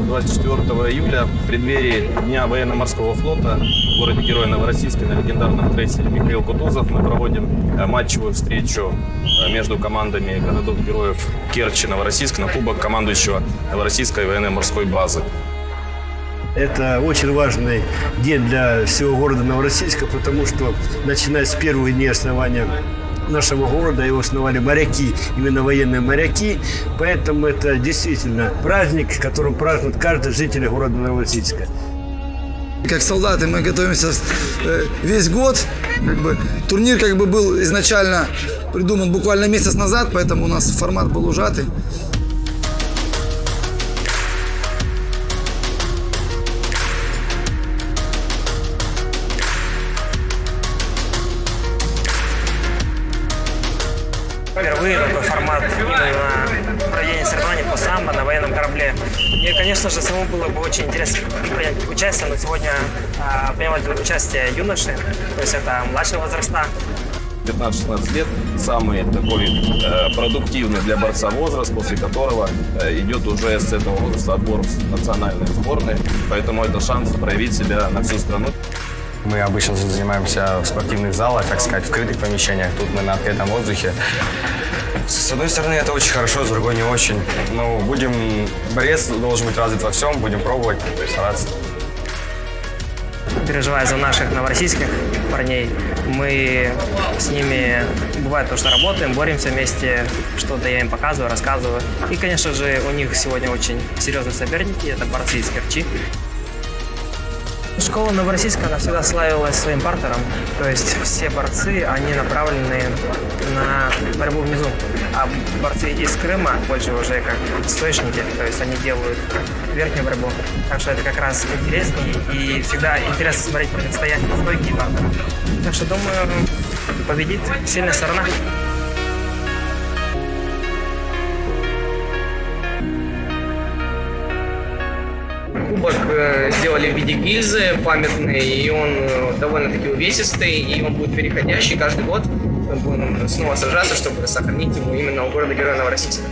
24 июля в преддверии Дня военно-морского флота в городе-герое Новороссийске на легендарном крейсере «Михаил Кутузов» мы проводим матчевую встречу между командами городов-героев Керчь и Новороссийск на кубок командующего Новороссийской военно-морской базы. Это очень важный день для всего города Новороссийска, потому что, начиная с первых дней основания нашего города, его основали моряки, именно военные моряки. Поэтому это действительно праздник, которым празднует каждый житель города Новороссийска. Как солдаты мы готовимся весь год. Турнир был изначально придуман буквально месяц назад, поэтому у нас формат был ужатый. Впервые такой формат именно проведения соревнований по самбо на военном корабле. Мне, конечно же, самому было бы очень интересно принять участие, но сегодня принимают участие юноши, то есть это младшего возраста. 15-16 лет – самый такой продуктивный для борца возраст, после которого идет уже с этого возраста отбор в национальные сборные, поэтому это шанс проявить себя на всю страну. Мы обычно занимаемся в спортивных залах, так сказать, в крытых помещениях. Тут мы на открытом воздухе. С одной стороны, это очень хорошо, с другой не очень. Но борец должен быть развит во всем, будем пробовать, стараться. Переживая за наших новороссийских парней, мы с ними, бывает то, что работаем, боремся вместе, что-то я им показываю, рассказываю. И, конечно же, у них сегодня очень серьезные соперники, это борцы из Керчи. Школа Новороссийска, она всегда славилась своим партером, то есть все борцы, они направлены на борьбу внизу, а борцы из Крыма больше уже как стоечники, то есть они делают верхнюю борьбу, так что это как раз интереснее и всегда интересно смотреть противостояние стойки и партера. Так что думаю, победит сильная сторона. Кубок сделали в виде гильзы памятный, и он довольно-таки увесистый, и он будет переходящий каждый год. Мы будем снова сражаться, чтобы сохранить его именно у города-героя Новороссийска.